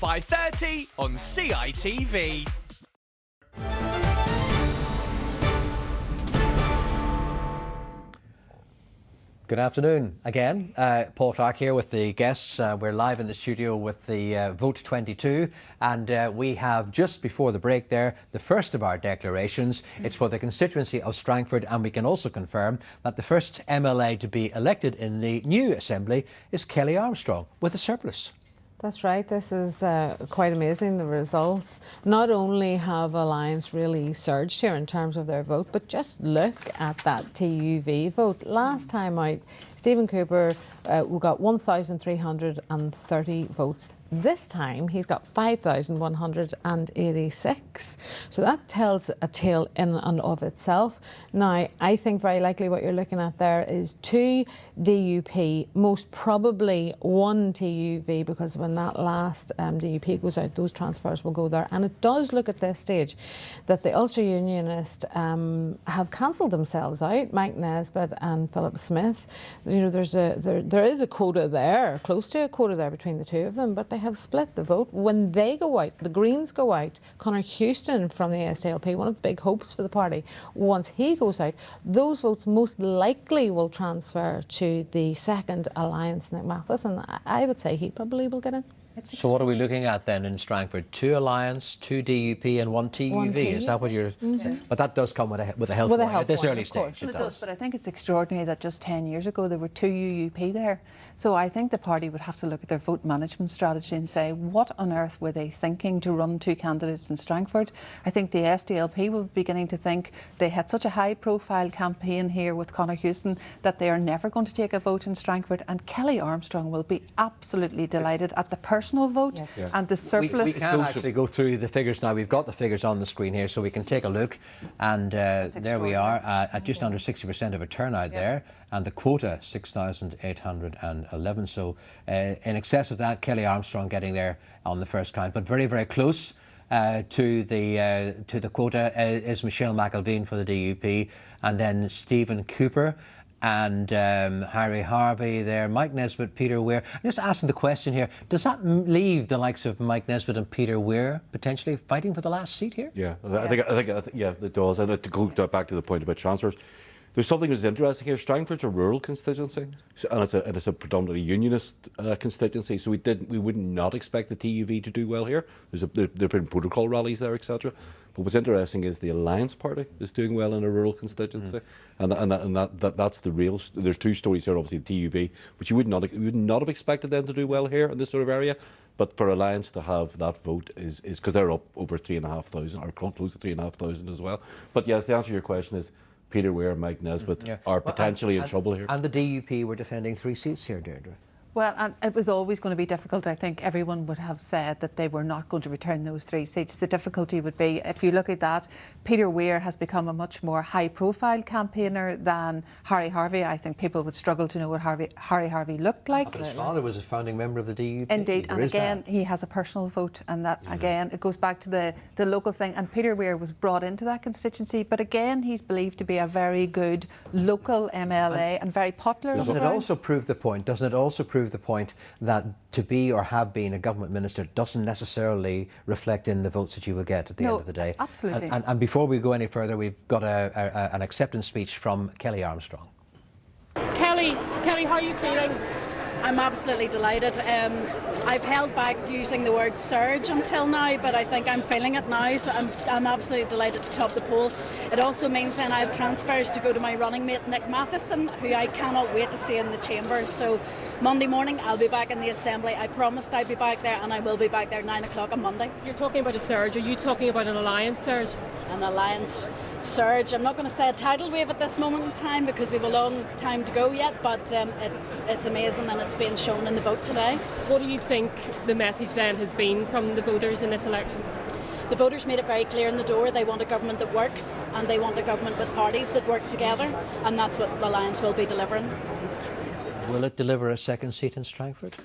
5:30 on CITV. Good afternoon again. Paul Clark here with the guests. We're live in the studio with the Vote 22, and we have just before the break there the first of our declarations. It's for the constituency of Strangford, and we can also confirm that the first MLA to be elected in the new assembly is Kelly Armstrong with a surplus. That's right. This is quite amazing, the results. Not only have Alliance really surged here in terms of their vote, but just look at that TUV vote. Last time out, Stephen Cooper we got 1,330 votes. This time he's got 5,186. So that tells a tale in and of itself. Now, I think very likely what you're looking at there is 2 DUP, most probably 1 TUV, because when that last DUP goes out, those transfers will go there. And it does look at this stage that the Ulster Unionists have cancelled themselves out, Mike Nesbitt and Philip Smith. You know, there is a quota there, close to a quota there between the two of them, but they have split the vote. When they go out, the Greens go out, Conor Houston from the SDLP, one of the big hopes for the party, once he goes out, those votes most likely will transfer to the second Alliance, Nick Mathis, and I would say he probably will get in. So what are we looking at then in Strangford? 2 Alliance, 2 DUP and 1 TUV. Is that what you're... But that does come with a health warning at this early stage. It does, but I think it's extraordinary that just 10 years ago there were 2 UUP there. So I think the party would have to look at their vote management strategy and say, what on earth were they thinking to run 2 candidates in Strangford? I think the SDLP will be beginning to think they had such a high-profile campaign here with Conor Houston that they are never going to take a vote in Strangford, and Kelly Armstrong will be absolutely delighted at the personal vote and the surplus. We can actually go through the figures now. We've got the figures on the screen here, so we can take a look. And there we are at just under 60% of a turnout there, and the quota 6,811. So in excess of that, Kelly Armstrong getting there on the first count, but very, very close to the quota is Michelle McElveen for the DUP, and then Stephen Cooper and Harry Harvey there, Mike Nesbitt, Peter Weir. I'm just asking the question here, does that leave the likes of Mike Nesbitt and Peter Weir potentially fighting for the last seat here? Yeah, I think it does. And to go back to the point about transfers, there's something that's interesting here. Strangford's a rural constituency, and it's a predominantly unionist constituency. So we would not expect the TUV to do well here. There've been protocol rallies there, etc. But what's interesting is the Alliance Party is doing well in a rural constituency, and that's the real. There's 2 stories here. Obviously, the TUV, but you would not have expected them to do well here in this sort of area. But for Alliance to have that vote is because they're up over 3,500 or close to 3,500 as well. But yes, the answer to your question is Peter Weir and Mike Nesbitt are potentially in trouble here. And the DUP were defending 3 seats here, Deirdre. Well, and it was always going to be difficult. I think everyone would have said that they were not going to return those 3 seats. The difficulty would be, if you look at that, Peter Weir has become a much more high-profile campaigner than Harry Harvey. I think people would struggle to know what Harry Harvey looked like. His father was a founding member of the DUP. Indeed, and again, he has a personal vote, and that, again, it goes back to the local thing. And Peter Weir was brought into that constituency, but again, he's believed to be a very good local MLA and very popular. Doesn't it also prove the point that to be or have been a government minister doesn't necessarily reflect in the votes that you will get at the end of the day? Absolutely. And before we go any further, we've got an acceptance speech from Kelly Armstrong. Kelly, how are you feeling? I'm absolutely delighted. I've held back using the word surge until now, but I think I'm feeling it now, so I'm absolutely delighted to top the poll. It also means then I have transfers to go to my running mate Nick Matheson, who I cannot wait to see in the chamber. So Monday morning I'll be back in the Assembly. I promised I'd be back there, and I will be back there 9 o'clock on Monday. You're talking about a surge. Are you talking about an Alliance surge? An Alliance surge. I'm not going to say a tidal wave at this moment in time because we have a long time to go yet, but it's amazing, and it's being shown in the vote today. What do you think the message then has been from the voters in this election? The voters made it very clear in the door they want a government that works, and they want a government with parties that work together, and that's what the Alliance will be delivering. Will it deliver a second seat in Strangford?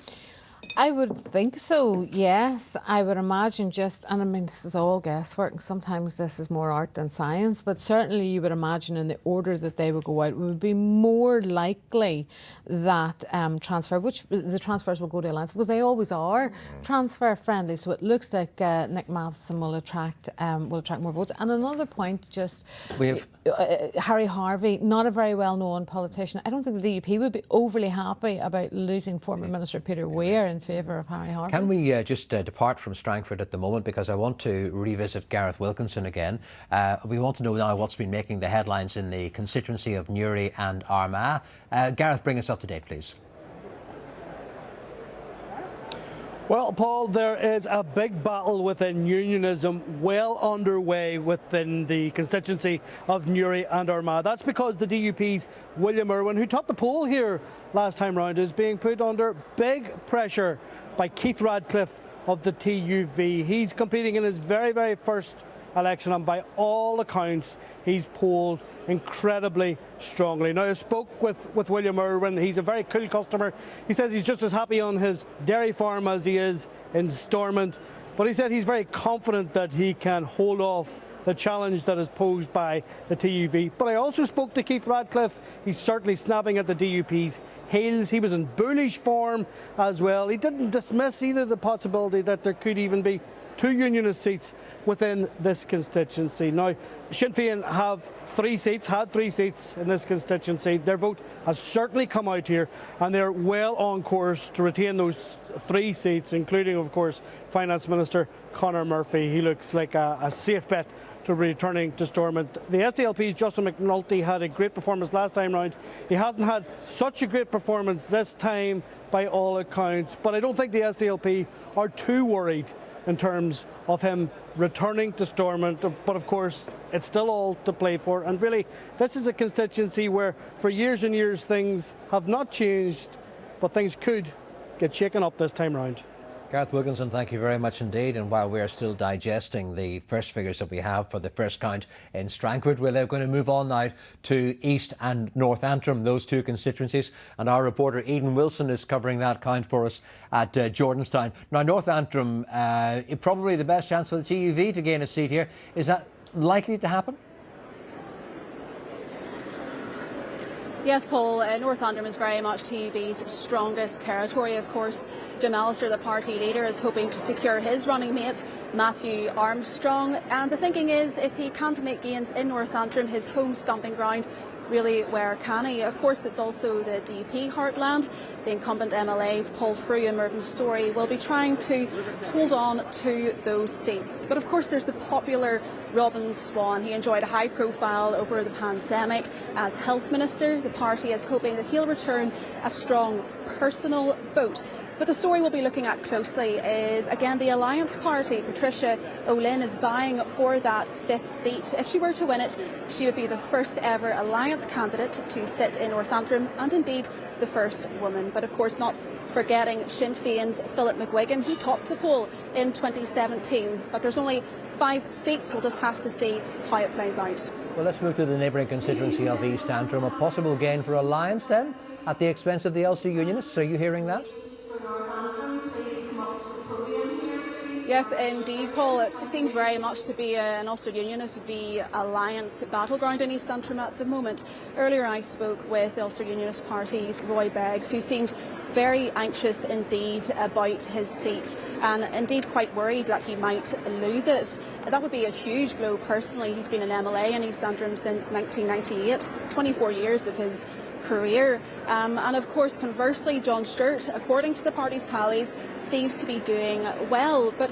I would think so, yes. I would imagine and I mean, this is all guesswork, and sometimes this is more art than science, but certainly you would imagine in the order that they would go out, it would be more likely that the transfers will go to Alliance, because they always are transfer friendly. So it looks like Nick Matheson will attract more votes. And another point, Harry Harvey, not a very well-known politician. I don't think the DUP would be overly happy about losing former Minister Peter Weir in favour of Harry Harvey. Can we just depart from Strangford at the moment, because I want to revisit Gareth Wilkinson again. We want to know now what's been making the headlines in the constituency of Newry and Armagh. Gareth, bring us up to date, please. Well, Paul, there is a big battle within unionism well underway within the constituency of Newry and Armagh. That's because the DUP's William Irwin, who topped the poll here last time round, is being put under big pressure by Keith Radcliffe of the TUV. He's competing in his very, very first election, and by all accounts, he's polled incredibly strongly. Now, I spoke with William Irwin. He's a very cool customer. He says he's just as happy on his dairy farm as he is in Stormont, but he said he's very confident that he can hold off the challenge that is posed by the TUV. But I also spoke to Keith Radcliffe. He's certainly snapping at the DUP's heels. He was in bullish form as well. He didn't dismiss either the possibility that there could even be 2 unionist seats within this constituency. Now, Sinn Féin had 3 seats in this constituency. Their vote has certainly come out here, and they're well on course to retain those 3 seats, including, of course, Finance Minister Conor Murphy. He looks like a safe bet to returning to Stormont. The SDLP's Justin McNulty had a great performance last time round. He hasn't had such a great performance this time by all accounts, but I don't think the SDLP are too worried in terms of him returning to Stormont. But of course, it's still all to play for. And really, this is a constituency where for years and years things have not changed, but things could get shaken up this time round. Gareth Wilkinson, thank you very much indeed. And while we're still digesting the first figures that we have for the first count in Strangford, we're going to move on now to East and North Antrim, those 2 constituencies. And our reporter Eden Wilson is covering that count for us at Jordanstown. Now, North Antrim, probably the best chance for the TUV to gain a seat here. Is that likely to happen? Yes, Paul, North Antrim is very much TUV's strongest territory, of course. Jim Allister, the party leader, is hoping to secure his running mate, Matthew Armstrong. And the thinking is, if he can't make gains in North Antrim, his home stomping ground, really, where can he? Of course, it's also the DP heartland. The incumbent MLAs, Paul Frew and Mervyn Story, will be trying to hold on to those seats. But of course, there's the popular Robin Swan. He enjoyed a high profile over the pandemic as Health Minister. The party is hoping that he'll return a strong personal vote. But the story we'll be looking at closely is, again, the Alliance Party. Patricia O'Lynn is vying for that 5th seat. If she were to win it, she would be the first ever Alliance candidate to sit in North Antrim, and indeed the first woman. But of course, not forgetting Sinn Féin's Philip McGuigan, who topped the poll in 2017. But there's only 5 seats. We'll just have to see how it plays out. Well, let's move to the neighbouring constituency of East Antrim. A possible gain for Alliance then, at the expense of the Ulster Unionists. Are you hearing that? Yes, indeed, Paul. It seems very much to be an Ulster Unionist v Alliance battleground in East Antrim at the moment. Earlier I spoke with the Ulster Unionist Party's Roy Beggs, who seemed very anxious indeed about his seat, and indeed quite worried that he might lose it. That would be a huge blow personally. He's been an MLA in East Antrim since 1998, 24 years of his career. And of course, conversely, John Stewart, according to the party's tallies, seems to be doing well. But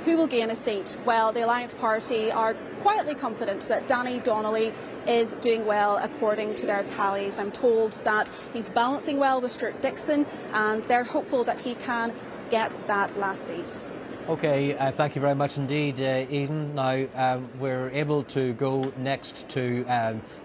who will gain a seat? Well, the Alliance Party are quietly confident that Danny Donnelly is doing well according to their tallies. I'm told that he's balancing well with Stuart Dixon, and they're hopeful that he can get that last seat. OK, thank you very much indeed, Eden. Now, we're able to go next to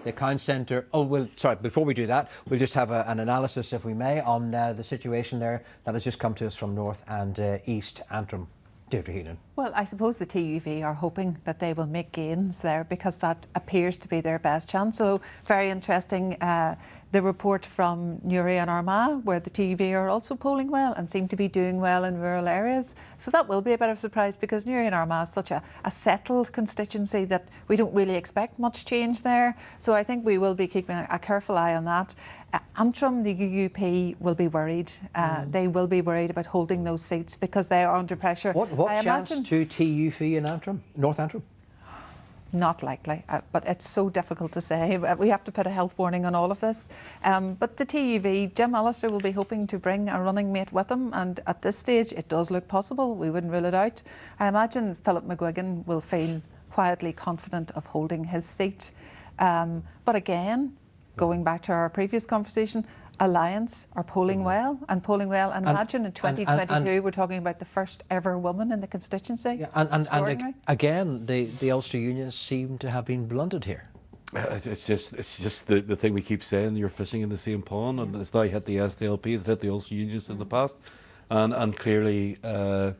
the Count Centre. Oh, well, sorry, before we do that, we'll just have an analysis, if we may, on the situation there that has just come to us from North and East Antrim. Deirdre Heenan. Well, I suppose the TUV are hoping that they will make gains there because that appears to be their best chance. So very interesting, the report from Newry and Armagh, where the TUV are also polling well and seem to be doing well in rural areas. So that will be a bit of a surprise because Newry and Armagh is such a settled constituency that we don't really expect much change there. So I think we will be keeping a careful eye on that. Antrim, the UUP, will be worried. They will be worried about holding those seats because they are under pressure. What chance to TUV in Antrim, North Antrim? Not likely, but it's so difficult to say. We have to put a health warning on all of this. But the TUV, Jim Allister will be hoping to bring a running mate with him, and at this stage it does look possible. We wouldn't rule it out. I imagine Philip McGuigan will feel quietly confident of holding his seat. But again, going back to our previous conversation, Alliance are polling well. And imagine in 2022 we're talking about the first ever woman in the constituency. Yeah, and again, the Ulster Unionists seem to have been blunted here. It's just the thing we keep saying, you're fishing in the same pond, and it's now hit the SDLP, it's hit the Ulster Unionists in the past, and clearly there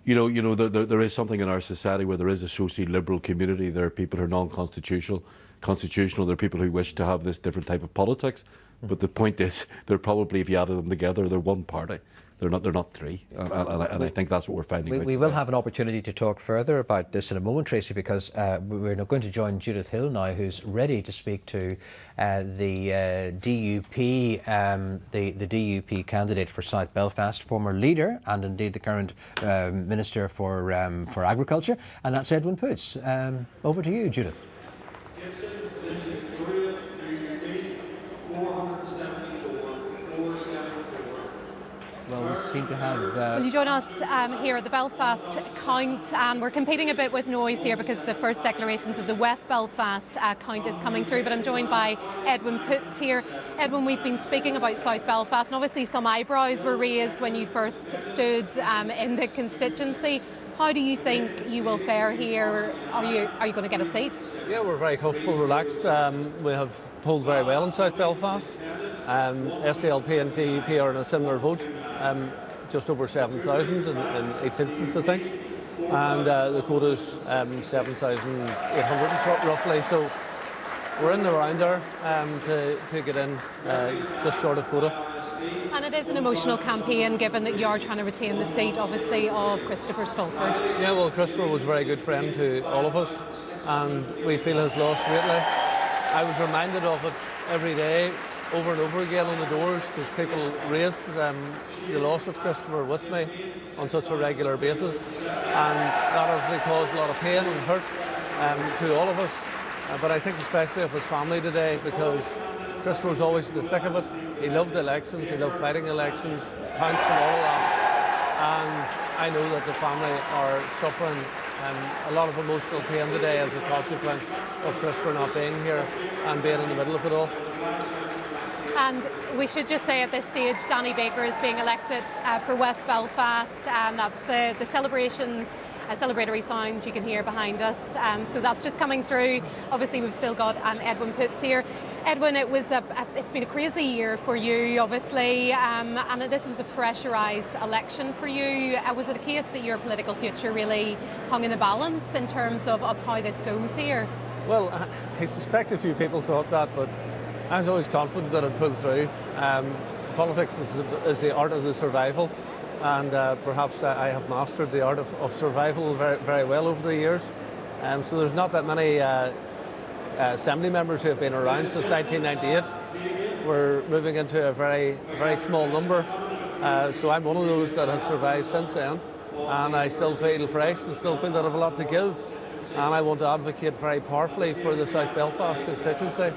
is something in our society where there is a socially liberal community. There are people who are non-constitutional, there are people who wish to have this different type of politics. But the point is, they're probably, if you added them together, they're one party. They're not three, and I think that's what we're finding. We will have an opportunity to talk further about this in a moment, Tracy, because we're going to join Judith Hill now, who's ready to speak to the DUP, the DUP candidate for South Belfast, former leader, and indeed the current Minister for Agriculture, and that's Edwin Poots. Over to you, Judith. Seem to have. Will you join us here at the Belfast count? We're competing a bit with noise here because the first declarations of the West Belfast count is coming through, but I'm joined by Edwin Poots here. Edwin, we've been speaking about South Belfast, and obviously some eyebrows were raised when you first stood in the constituency. How do you think you will fare here? Are you going to get a seat? Yeah, we're very comfortable, relaxed. We have polled very well in South Belfast. SDLP and DUP are in a similar vote, just over 7,000 in each instance, I think. And the quota's 7,800 roughly. So we're in the round there to get in just short of quota. And it is an emotional campaign, given that you are trying to retain the seat, obviously, of Christopher Stolford. Yeah, well, Christopher was a very good friend to all of us, and we feel his loss greatly. I was reminded of it every day, over and over again on the doors, because people raised the loss of Christopher with me on such a regular basis, and that obviously caused a lot of pain and hurt to all of us. But I think especially of his family today, because Christopher was always in the thick of it. He loved elections, he loved fighting elections, counts and all of that. And I know that the family are suffering a lot of emotional pain today as a consequence of Christopher not being here and being in the middle of it all. And we should just say at this stage, Danny Baker is being elected for West Belfast, and that's the celebrations, celebratory sounds you can hear behind us. So that's just coming through. Obviously, we've still got Edwin Poots here. Edwin, it's been a crazy year for you, obviously, and this was a pressurised election for you. Was it a case that your political future really hung in the balance in terms of how this goes here? Well, I suspect a few people thought that, but I was always confident that I'd pull through. Politics is the art of the survival, and perhaps I have mastered the art of survival very, very well over the years. So there's not that many Assembly members who have been around since 1998. We're moving into a very, very small number. So I'm one of those that have survived since then, and I still feel fresh and still feel that I have a lot to give. And I want to advocate very powerfully for the South Belfast constituency.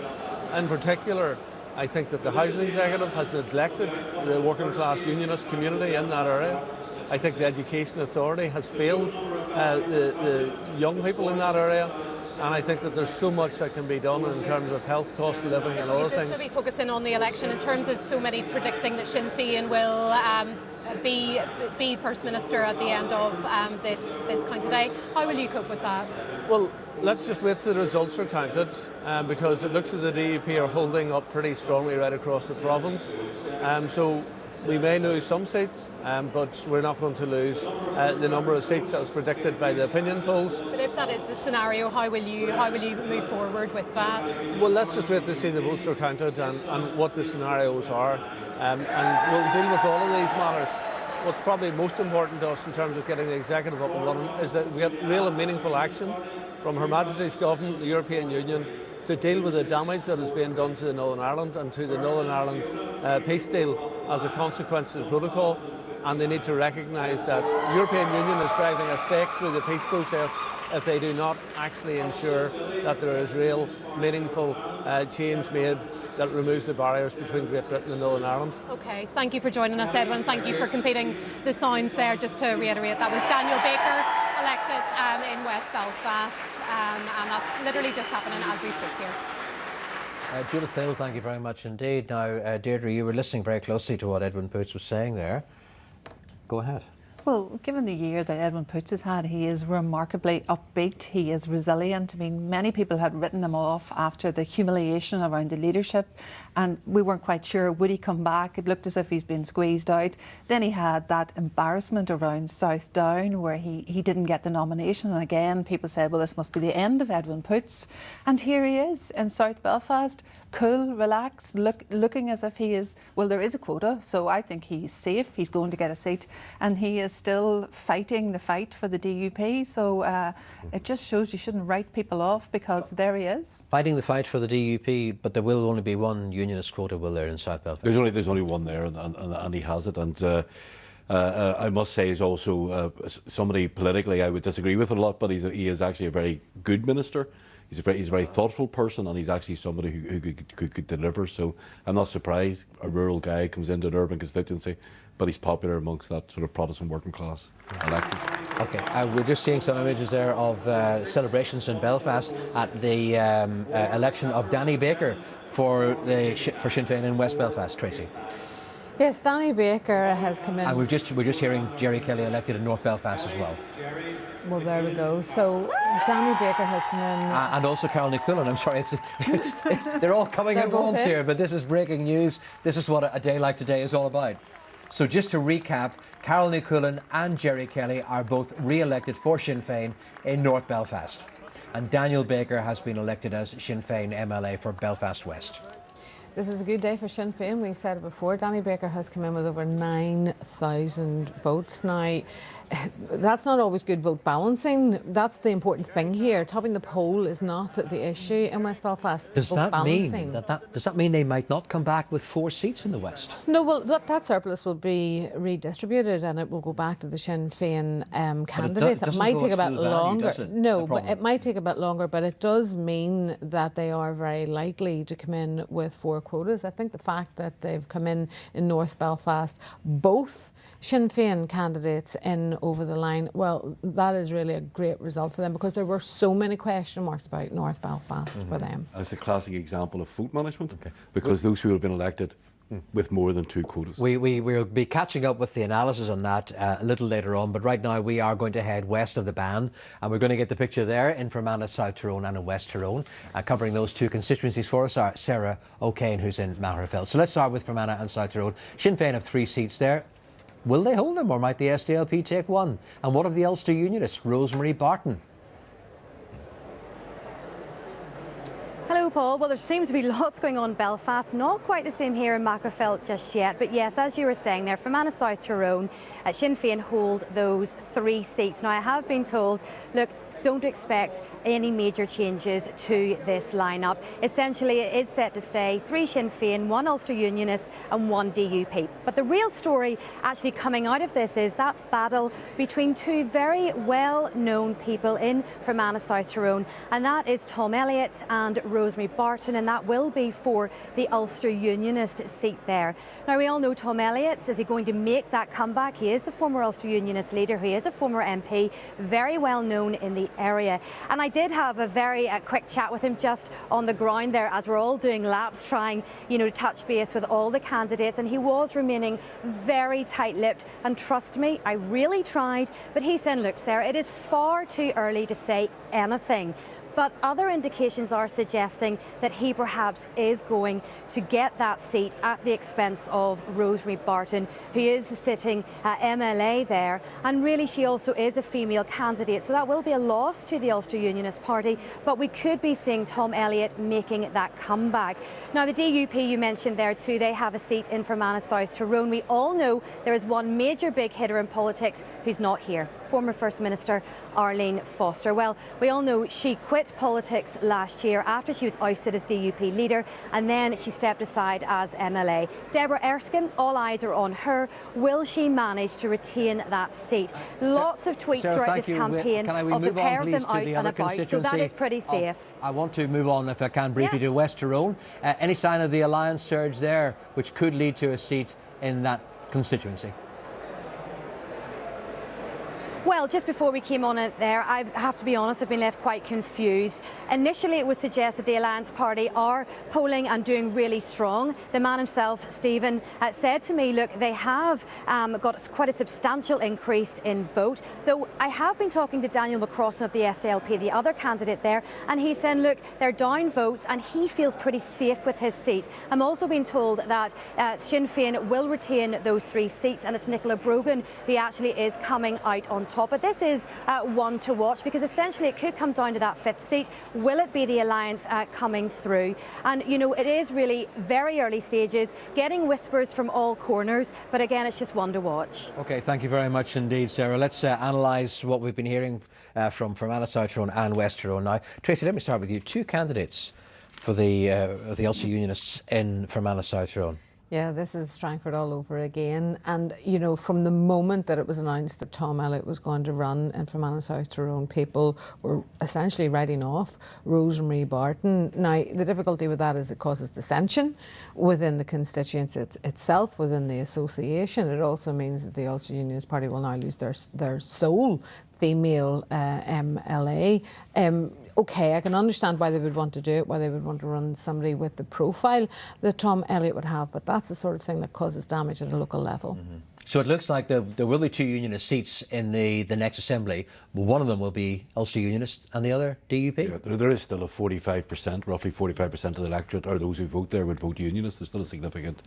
In particular, I think that the Housing Executive has neglected the working class unionist community in that area. I think the Education Authority has failed the young people in that area. And I think that there's so much that can be done in terms of health, cost of living and other things. Just maybe focusing on the election, in terms of so many predicting that Sinn Féin will be First Minister at the end of this county day, how will you cope with that? Well, let's just wait till the results are counted, because it looks as the DUP are holding up pretty strongly right across the province. So We may lose some seats, but we're not going to lose the number of seats that was predicted by the opinion polls. But if that is the scenario, how will you move forward with that? Well, let's just wait to see the votes are counted and what the scenarios are, and we'll deal with all of these matters. What's probably most important to us in terms of getting the executive up and running is that we get real and meaningful action from Her Majesty's Government, the European Union, to deal with the damage that is being done to Northern Ireland and to the Northern Ireland peace deal as a consequence of the protocol. And they need to recognise that the European Union is driving a stake through the peace process if they do not actually ensure that there is real, meaningful change made that removes the barriers between Great Britain and Northern Ireland. OK, thank you for joining us, Edwin. Thank you for completing the sounds there. Just to reiterate, that was Daniel Baker, elected in West Belfast, and that's literally just happening as we speak here. Judith Thill, thank you very much indeed. Now, Deirdre, you were listening very closely to what Edwin Poots was saying there. Go ahead. Well, given the year that Edwin Poots has had, he is remarkably upbeat. He is resilient. I mean, many people had written him off after the humiliation around the leadership, and we weren't quite sure, would he come back? It looked as if he's been squeezed out. Then he had that embarrassment around South Down where he didn't get the nomination. And again, people said, well, this must be the end of Edwin Poots. And here he is in South Belfast, cool, relaxed, looking as if he is, well, there is a quota, so I think he's safe. He's going to get a seat, and he is still fighting the fight for the DUP. So it just shows you shouldn't write people off, because there he is. Fighting the fight for the DUP, but there will only be one unionist quota, will there, in South Belfast? There's only one there, and he has it. And I must say, he's also somebody politically I would disagree with a lot, but he is actually a very good minister. He's a very thoughtful person, and he's actually somebody who could deliver. So I'm not surprised a rural guy comes into an urban constituency, but he's popular amongst that sort of Protestant working class electorate. Okay, we're just seeing some images there of celebrations in Belfast at the election of Danny Baker for Sinn Féin in West Belfast. Tracy. Yes, Danny Baker has come in. And we're just hearing Jerry Kelly elected in North Belfast as well. Well, there we go. So Danny Baker has come in. And also Carol Nicullen. I'm sorry, they're all coming at once here, but this is breaking news. This is what a day like today is all about. So just to recap, Carol Nicullen and Jerry Kelly are both re-elected for Sinn Féin in North Belfast. And Daniel Baker has been elected as Sinn Féin MLA for Belfast West. This is a good day for Sinn Féin. We've said it before. Danny Baker has come in with over 9,000 votes. Now, that's not always good vote balancing. That's the important thing here. Topping the poll is not the issue in West Belfast. Does that mean does that mean they might not come back with 4 seats in the West? No, well, that surplus will be redistributed and it will go back to the Sinn Féin candidates. It might take a bit longer. No, but it might take a bit longer, but it does mean that they are very likely to come in with 4 quotas. I think the fact that they've come in North Belfast, both Sinn Féin candidates in over the line, well, that is really a great result for them, because there were so many question marks about North Belfast for them. It's a classic example of vote management, because those people have been elected with more than 2 quotas. We'll be catching up with the analysis on that a little later on, but right now we are going to head west of the Ban, and we're going to get the picture there in Fermanagh, South Tyrone and in West Tyrone. Covering those 2 constituencies for us are Sarah O'Kane, who's in Magherafelt. So let's start with Fermanagh and South Tyrone. Sinn Féin have 3 seats there. Will they hold them, or might the SDLP take 1? And what of the Ulster Unionist, Rosemary Barton? Hello, Paul. Well, there seems to be lots going on in Belfast. Not quite the same here in Magherafelt just yet. But yes, as you were saying there, Fermanagh, South Tyrone, Sinn Féin hold those 3 seats. Now, I have been told, look, don't expect any major changes to this lineup. Essentially, it is set to stay 3 Sinn Féin, 1 Ulster Unionist and 1 DUP. But the real story actually coming out of this is that battle between 2 very well-known people in Fermanagh, South Tyrone, and that is Tom Elliott and Rosemary Barton, and that will be for the Ulster Unionist seat there. Now, we all know Tom Elliott. Is he going to make that comeback? He is the former Ulster Unionist leader. He is a former MP, very well known in the area. And I did have a very quick chat with him just on the ground there as we're all doing laps, trying, to touch base with all the candidates, and he was remaining very tight-lipped. And trust me, I really tried, but he said, look, Sarah, it is far too early to say anything. but other indications are suggesting that he perhaps is going to get that seat at the expense of Rosemary Barton, who is the sitting MLA there, and really she also is a female candidate, so that will be a loss to the Ulster Unionist Party, but we could be seeing Tom Elliott making that comeback. Now the DUP you mentioned there too, they have a seat in Fermanagh South Tyrone. We all know there is one major big hitter in politics who's not here, former First Minister Arlene Foster. Well, we all know she quit politics last year after she was ousted as DUP leader, and then she stepped aside as MLA. Deborah Erskine, all eyes are on her. Will she manage to retain that seat? Lots of tweets Sarah, throughout this campaign of the pair of them out and about, so that is pretty safe. I want to move on, if I can, briefly to West Tyrone. Any sign of the alliance surge there, which could lead to a seat in that constituency? Well, just before we came on it there, I have to be honest, I've been left quite confused. Initially, it was suggested the Alliance Party are polling and doing really strong. The man himself, Stephen, said to me, look, they have got quite a substantial increase in vote. Though I have been talking to Daniel McCrossan of the SDLP, the other candidate there, and he's saying, look, they're down votes and he feels pretty safe with his seat. I'm also being told that Sinn Féin will retain those 3 seats, and it's Nicola Brogan who actually is coming out on top. But this is one to watch, because essentially it could come down to that 5th seat. Will it be the alliance coming through? And you know, it is really very early stages, getting whispers from all corners, but again, it's just one to watch. Okay, thank you very much indeed, Sarah. Let's analyse what we've been hearing from Fermanagh South Tyrone and West Tyrone now. Tracy, let me start with you. 2 candidates for the Ulster Unionists in Fermanagh South Tyrone. Yeah, this is Strangford all over again. And, you know, from the moment that it was announced that Tom Elliott was going to run in Fermanagh South Tyrone, people were essentially writing off Rosemary Barton. Now, the difficulty with that is it causes dissension within the constituency itself, within the association. It also means that the Ulster Unionist Party will now lose their sole female MLA. Okay, I can understand why they would want to do it, why they would want to run somebody with the profile that Tom Elliott would have, but that's the sort of thing that causes damage at a local level. Mm-hmm. So it looks like there will be 2 Unionist seats in the next Assembly. One of them will be Ulster Unionist and the other DUP? Yeah, there is still a 45%, roughly 45% of the electorate, or those who vote there, would vote Unionist. There's still a significant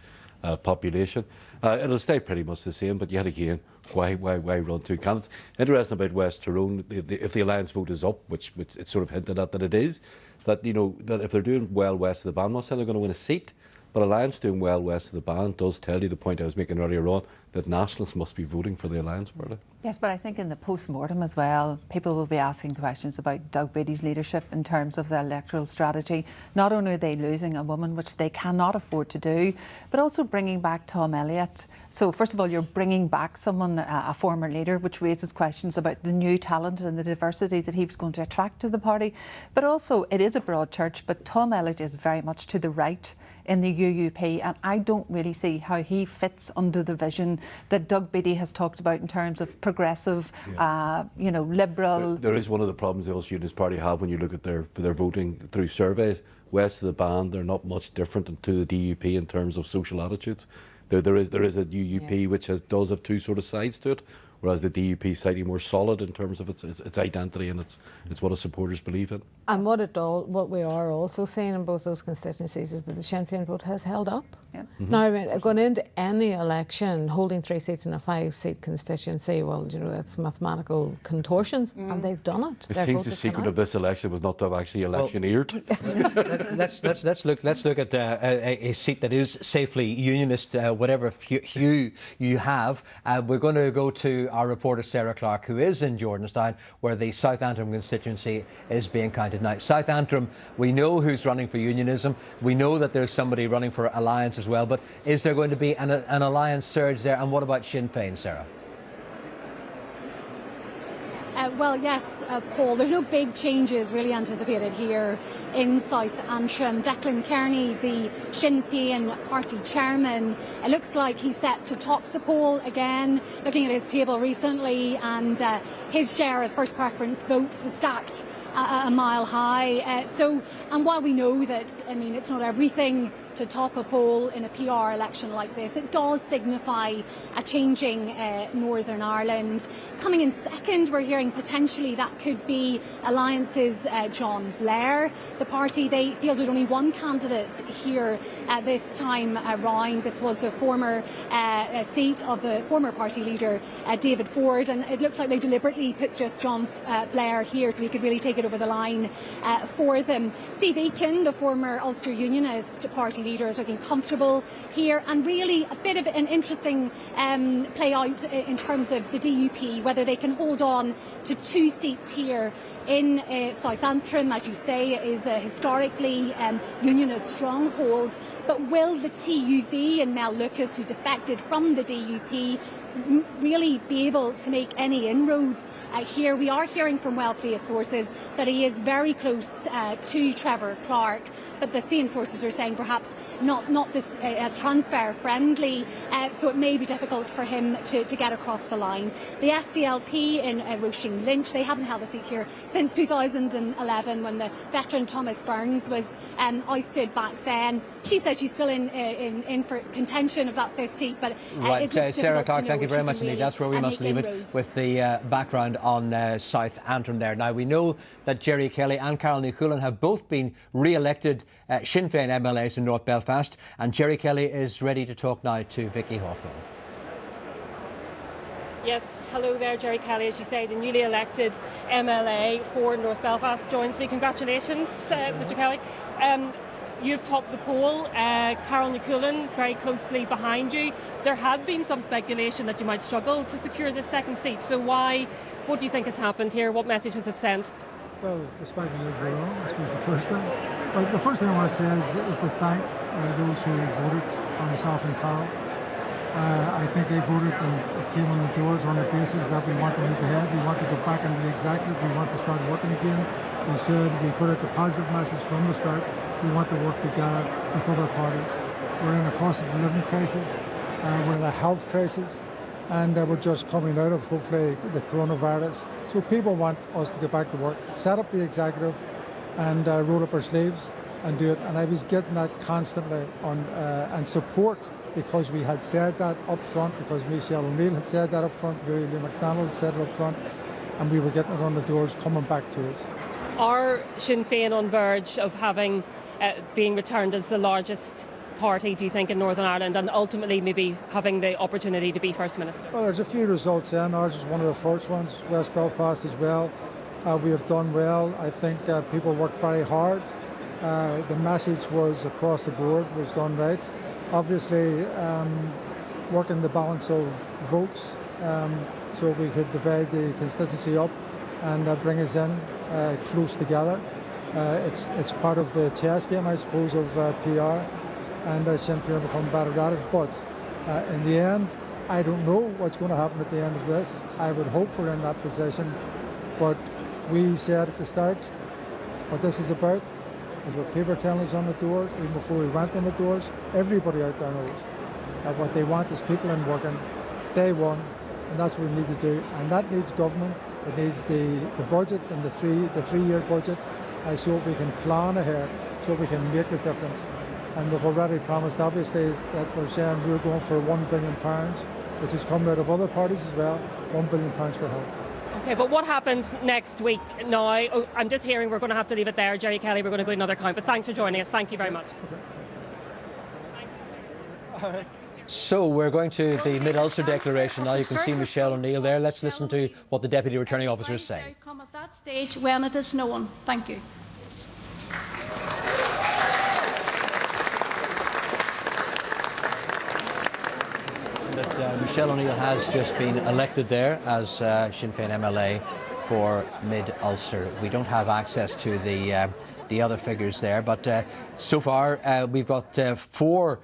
population. It'll stay pretty much the same, but yet again, why run 2 candidates? Interesting about West Tyrone, if the alliance vote is up, which it's sort of hinted at that it is, that, you know, that if they're doing well west of the band, I'm not saying they're going to win a seat, but Alliance doing well west of the band does tell you the point I was making earlier on, that nationalists must be voting for the Alliance Party. Yes, but I think in the post-mortem as well, people will be asking questions about Doug Beattie's leadership in terms of the electoral strategy. Not only are they losing a woman, which they cannot afford to do, but also bringing back Tom Elliott. So first of all, you're bringing back someone, a former leader, which raises questions about the new talent and the diversity that he was going to attract to the party. But also, it is a broad church, but Tom Elliott is very much to the right in the UUP, and I don't really see how he fits under the vision that Doug Beattie has talked about in terms of progressive, you know, liberal. There is one of the problems the Ulster Unionist Party have when you look at their voting through surveys. West of the band, they're not much different to the DUP in terms of social attitudes. There is a UUP which does have 2 sort of sides to it, whereas the DUP is slightly more solid in terms of its identity and it's what its supporters believe in. And what we are also seeing in both those constituencies is that the Sinn Féin vote has held up. Yeah. Mm-hmm. Now, I mean, going into any election, holding 3 seats in a 5-seat constituency, well, you know, that's mathematical contortions, and they've done it. It seems the secret of this election was not to have actually electioneered. Let's look at a seat that is safely Unionist, whatever hue you have. We're going to go to our reporter Sarah Clark, who is in Jordanstown, where the South Antrim constituency is being counted. Now, South Antrim, we know who's running for unionism. We know that there's somebody running for alliance as well. But is there going to be an alliance surge there? And what about Sinn Féin, Sarah? Well, yes, Paul, there's no big changes really anticipated here in South Antrim. Declan Kearney, the Sinn Féin party chairman, it looks like he's set to top the poll again, looking at his table recently, and his share of first preference votes was stacked a mile high. And while we know that, I mean, it's not everything to top a poll in a PR election like this, it does signify a changing Northern Ireland. Coming in second, we're hearing potentially that could be Alliance's John Blair. The party, they fielded only one candidate here this time around. This was the former seat of the former party leader, David Ford, and it looks like they deliberately put just John Blair here so he could really take it over the line for them. Steve Aiken, the former Ulster Unionist party leader, is looking comfortable here, and really a bit of an interesting play out in terms of the DUP, whether they can hold on to 2 seats here in South Antrim, as you say, is a historically unionist stronghold. But will the TUV and Mel Lucas, who defected from the DUP, really be able to make any inroads here? We are hearing from well-placed sources that he is very close to Trevor Clark, but the same sources are saying perhaps not this as transfer friendly, so it may be difficult for him to get across the line. The SDLP in Roisin Lynch, they haven't held a seat here since 2011 when the veteran Thomas Burns was ousted back then. She said she's still in for contention of that 5th seat, but right, Sarah Clark, thank you very much really indeed. That's where we must leave it with the background on South Antrim there. Now, we know that Jerry Kelly and Carol Nichullin have both been re-elected Sinn Féin MLAs in North Belfast, and Jerry Kelly is ready to talk now to Vicky Hawthorne. Yes, hello there, Jerry Kelly, as you say, the newly elected MLA for North Belfast joins me. Congratulations, Mr Kelly. You've topped the poll. Carol Nichullin very closely behind you. There had been some speculation that you might struggle to secure this 2nd seat. So what do you think has happened here? What message has it sent? Well, the speculators were wrong, I suppose, the first thing. But the first thing I want to say is to thank those who voted for myself and Carol. I think they voted and it came on the doors on the basis that we want to move ahead, we want to go back into the executive, we want to start working again. We said we put out the positive message from the start. We want to work together with other parties. We're in a cost of living crisis, we're in a health crisis, and we're just coming out of, hopefully, the coronavirus. So people want us to get back to work, set up the executive and roll up our sleeves and do it. And I was getting that constantly on and support, because we had said that up front, because Michelle O'Neill had said that up front, Mary Lou McDonald had said it up front, and we were getting it on the doors coming back to us. Are Sinn Féin on verge of having being returned as the largest party, do you think, in Northern Ireland, and ultimately maybe having the opportunity to be First Minister? Well, there's a few results in. Ours is one of the first ones, West Belfast as well. We have done well. I think people worked very hard. The message was across the board, was done right. Obviously, working the balance of votes so we could divide the constituency up and bring us in close together. It's part of the chess game, I suppose, of PR, and Sinn Féin become better at it. But in the end, I don't know what's going to happen at the end of this. I would hope we're in that position. But we said at the start, what this is about is what people are telling us on the door, even before we went on the doors. Everybody out there knows that what they want is people in working day one, and that's what we need to do. And that needs government. It needs the budget and the three-year budget, so we can plan ahead, so we can make a difference. And we've already promised, obviously, that we're saying we're going for £1 billion, which has come out of other parties as well, £1 billion for health. Okay, but what happens next week now? I'm just hearing we're going to have to leave it there. Jerry Kelly, we're going to go to another count, but thanks for joining us. Thank you very much. Okay. All right. So we're going to the Mid-Ulster Declaration now. You can see Michelle O'Neill there. Let's listen to what the Deputy Returning Officer is saying. Outcome at that stage when it is known. Thank you. That Michelle O'Neill has just been elected there as Sinn Féin MLA for Mid-Ulster. We don't have access to the other figures there, but so far we've got four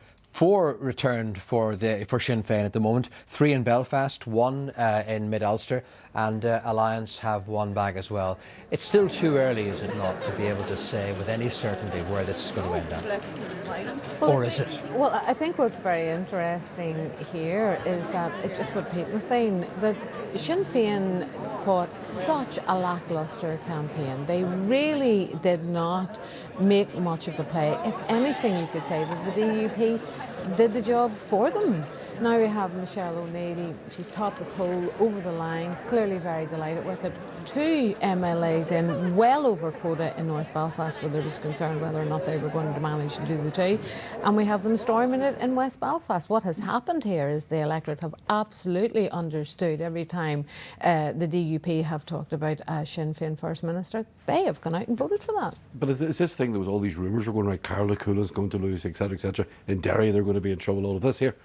returned for Sinn Féin at the moment. 3 in Belfast, 1 in Mid-Ulster, and Alliance have one bag as well. It's still too early, is it not, to be able to say with any certainty where this is going to end up? Or is it? Well, I think what's very interesting here is that it's just what Pete was saying, that Sinn Féin fought such a lacklustre campaign. They really did not make much of the play. If anything, you could say that the DUP did the job for them. Now we have Michelle O'Neil, she's topped the poll, over the line, clearly very delighted with it. 2 MLAs in, well over quota in North Belfast, where there was concern whether or not they were going to manage to do the 2. And we have them storming it in West Belfast. What has happened here is the electorate have absolutely understood every time the DUP have talked about a Sinn Féin First Minister, they have gone out and voted for that. But is this thing, there was all these rumours were going around, Carol Coolan's going to lose, etc., in Derry they're going to be in trouble, all of this here.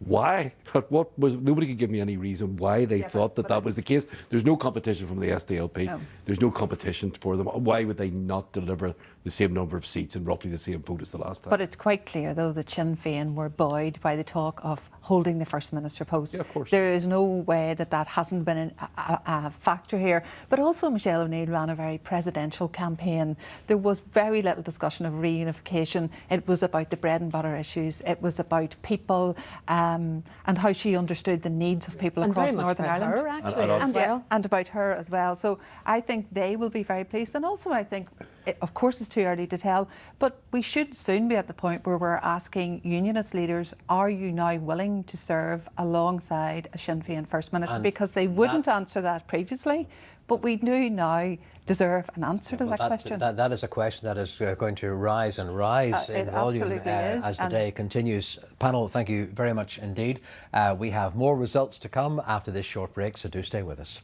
Why? What was? Nobody could give me any reason why they thought that was the case. There's no competition from the SDLP. No. There's no competition for them. Why would they not deliver the same number of seats and roughly the same vote as the last time? But it's quite clear, though, that Sinn Féin were buoyed by the talk of holding the First Minister post. Yeah, of course. There is no way that hasn't been a factor here. But also Michelle O'Neil ran a very presidential campaign. There was very little discussion of reunification. It was about the bread and butter issues. It was about people and how she understood the needs of people and across very much Northern about Ireland. Her, actually, and about her as well. So I think they will be very pleased. And also I think, of course, it's too early to tell, but we should soon be at the point where we're asking unionist leaders, are you now willing to serve alongside a Sinn Féin First Minister? And because they wouldn't answer that previously, but we do now deserve an answer to that question. That is a question that is going to rise and rise in volume as the day continues. Panel, thank you very much indeed. We have more results to come after this short break, so do stay with us.